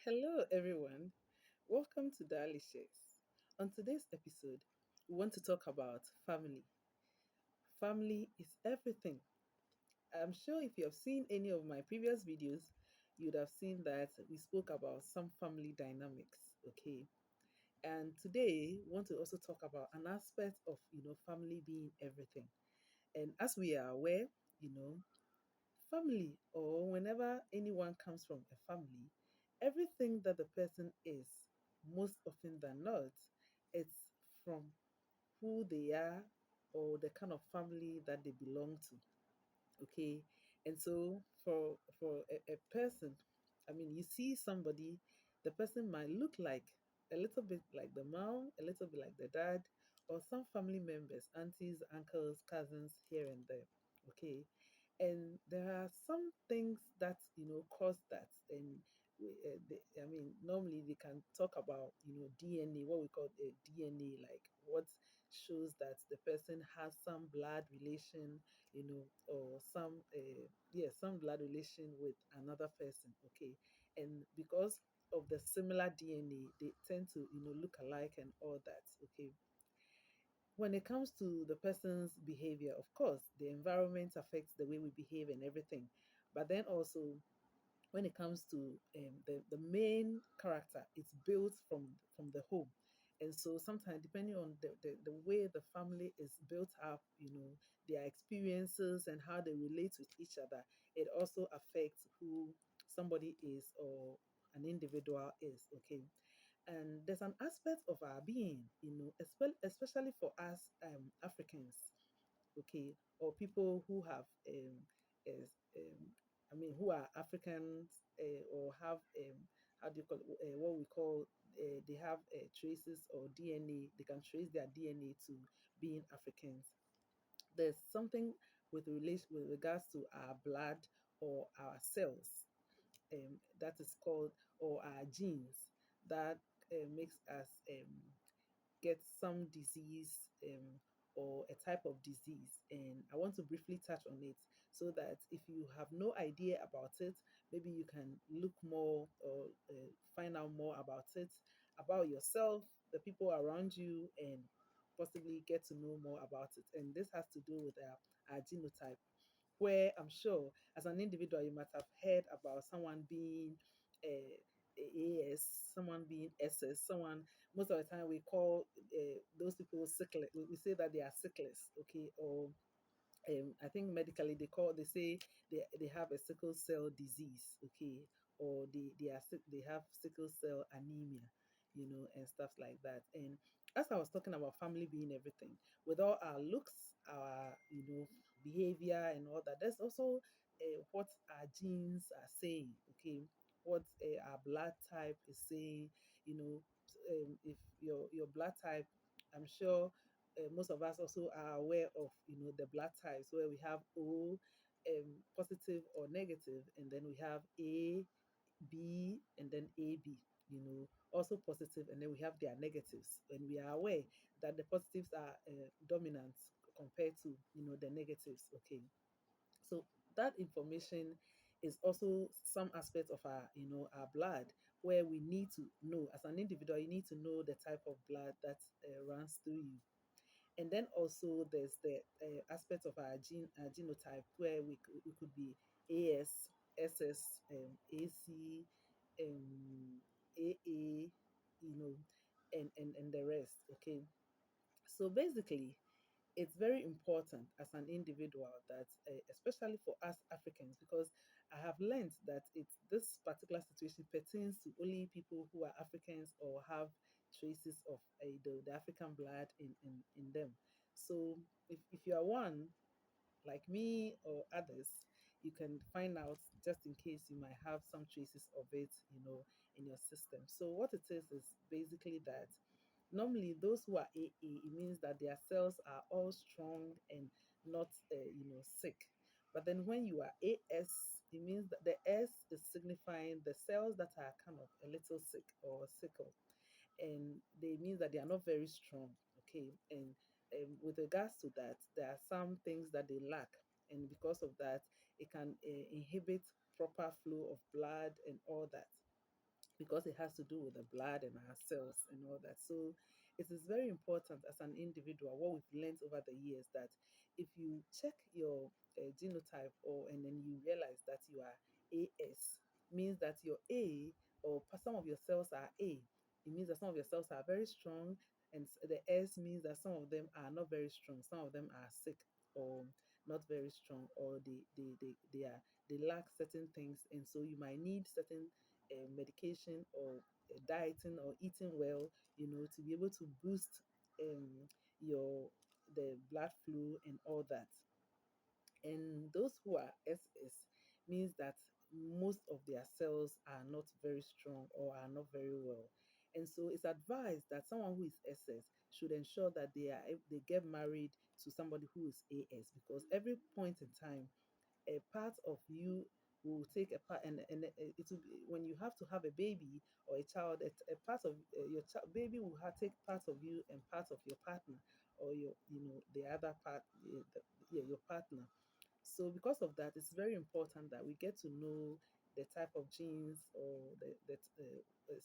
Hello, everyone. Welcome to Daily Shares. On today's episode, we want to talk about family. Family is everything. I'm sure if you have seen any of my previous videos, you'd have seen that we spoke about some family dynamics. Okay. And today, we want to also talk about an aspect of, family being everything. And as we are aware, you know, family or whenever anyone comes from a family, everything that the person is, most often than not, it's from who they are or the kind of family that they belong to. Okay. And so for a person, I mean, you see somebody, the person might look like a little bit like the mom, a little bit like the dad, or some family members, aunties, uncles, cousins here and there. Okay. And there are some things that cause that. And I mean, normally they can talk about DNA, what we call DNA, like what shows that the person has some blood relation, or some blood relation with another person. Okay. And because of the similar DNA, they tend to look alike and all that. Okay. When it comes to the person's behavior, of course the environment affects the way we behave and everything, but then also when it comes to the main character, it's built from the home. And so sometimes depending on the way the family is built up, their experiences and how they relate with each other, it also affects who somebody is or an individual is. Okay. And there's an aspect of our being, especially for us Africans, okay, or people who have is, I mean, who are Africans, or have how do you call it, what we call they have traces or DNA. They can trace their DNA to being Africans. There's something with regards to our blood or our cells, that is called, or our genes, that makes us get some disease, or a type of disease. And I want to briefly touch on it so that if you have no idea about it, maybe you can look more or find out more about it, about yourself, the people around you, and possibly get to know more about it. And this has to do with our genotype, where I'm sure as an individual you might have heard about someone being AS, someone being SS, someone, most of the time we call those people sickle. We say that they are sickless, okay, or I think medically they say they have a sickle cell disease, okay, or they have sickle cell anemia, and stuff like that. And as I was talking about family being everything, with all our looks, our behavior and all that, there's also what our genes are saying, okay, what our blood type is saying, you know. If your blood type, I'm sure most of us also are aware of the blood types, where we have O, positive or negative, and then we have A, B, and then AB, also positive, and then we have their negatives. And we are aware that the positives are dominant compared to the negatives. Okay. So that information is also some aspect of our blood, where we need to know, as an individual, you need to know the type of blood that runs through you. And then also there's the aspect of our genotype, where we could be AS, SS, AC, AA, and the rest. Okay. So basically, it's very important as an individual that, especially for us Africans, because I have learned that this particular situation pertains to only people who are Africans or have traces of the African blood in them. So if you are one, like me or others, you can find out, just in case you might have some traces of it, in your system. So what it is basically that normally those who are AA, it means that their cells are all strong and not, sick. But then when you are AS, it means that the S is signifying the cells that are kind of a little sick or sickle, and they means that they are not very strong. Okay. And with regards to that, there are some things that they lack, and because of that, it can inhibit proper flow of blood and all that. because it has to do with the blood and our cells and all that. So it is very important as an individual, what we've learned over the years, that if you check your genotype, or and then you realize that you are AS, means that your A, or some of your cells are A. It means that some of your cells are very strong, and the S means that some of them are not very strong. Some of them are sick, or not very strong, or they lack certain things, and so you might need certain medication, or dieting, or eating well, to be able to boost your the blood flow and all that. And those who are SS means that most of their cells are not very strong, or are not very well. And so it's advised that someone who is SS should ensure that they get married to somebody who is AS, because every point in time a part of you will take a part, and it will be, when you have to have a baby or a child, a part of your baby will take part of you and part of your partner, or your the other part, yeah, your partner. So because of that, it's very important that we get to know the type of genes, or the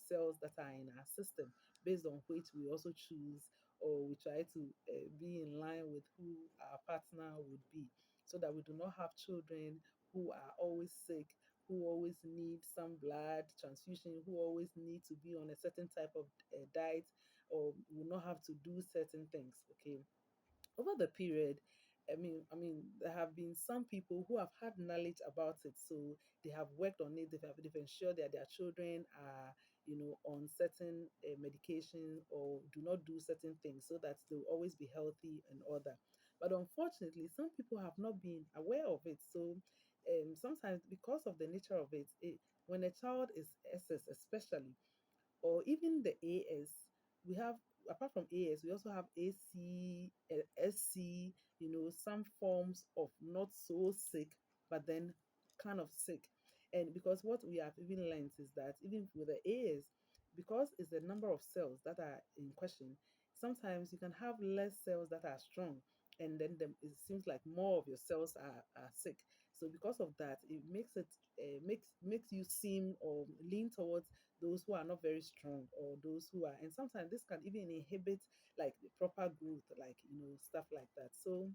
cells that are in our system, based on which we also choose, or we try to be in line with who our partner would be, so that we do not have children who are always sick, who always need some blood transfusion, who always need to be on a certain type of diet, or will not have to do certain things. Okay, over the period, I mean, there have been some people who have had knowledge about it, so they have worked on it. They've ensured that their children are, on certain medication, or do not do certain things, so that they'll always be healthy and all that. But unfortunately, some people have not been aware of it. So sometimes, because of the nature of when a child is SS, especially, or even the AS. We have, apart from AS, we also have AC, SC, some forms of not so sick, but then kind of sick. And because what we have even learned is that even with the AS, because it's the number of cells that are in question, sometimes you can have less cells that are strong. And then it seems like more of your cells are sick. So because of that, it makes it makes you seem or lean towards those who are not very strong, or those who are, and sometimes this can even inhibit like the proper growth, like stuff like that. So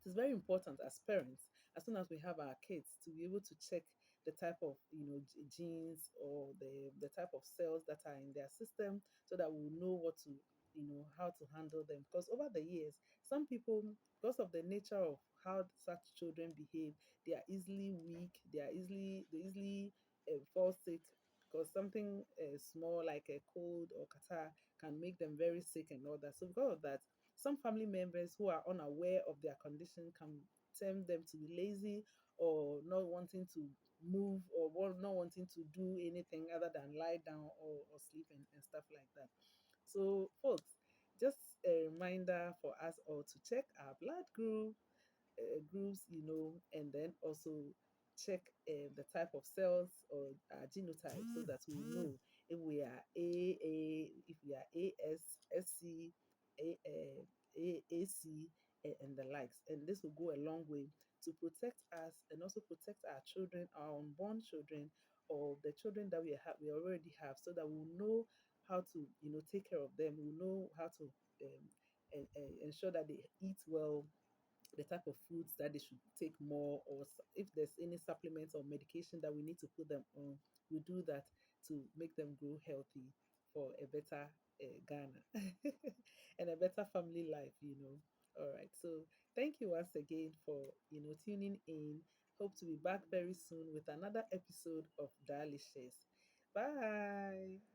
it is very important as parents, as soon as we have our kids, to be able to check the type of genes, or the type of cells that are in their system, so that we'll know what to how to handle them. Because over the years, some people, because of the nature of how such children behave, they are easily weak, they easily fall sick, because something small like a cold or catarrh can make them very sick and all that. So because of that, some family members who are unaware of their condition can tempt them to be lazy, or not wanting to move, or not wanting to do anything other than lie down, or sleep, and stuff like that. So, folks, just a reminder for us all to check our blood groups, and then also check the type of cells, or genotype, so that we know if we are if we are AS, SC, AC, and the likes. And this will go a long way to protect us, and also protect our children, our unborn children, or the children that we already have, so that we'll know how to, take care of them. We'll know how to ensure that they eat well, the type of foods that they should take more, or if there's any supplements or medication that we need to put them on, we do that to make them grow healthy for a better Ghana and a better family life. All right. So thank you once again for tuning in. Hope to be back very soon with another episode of Delicious. Bye.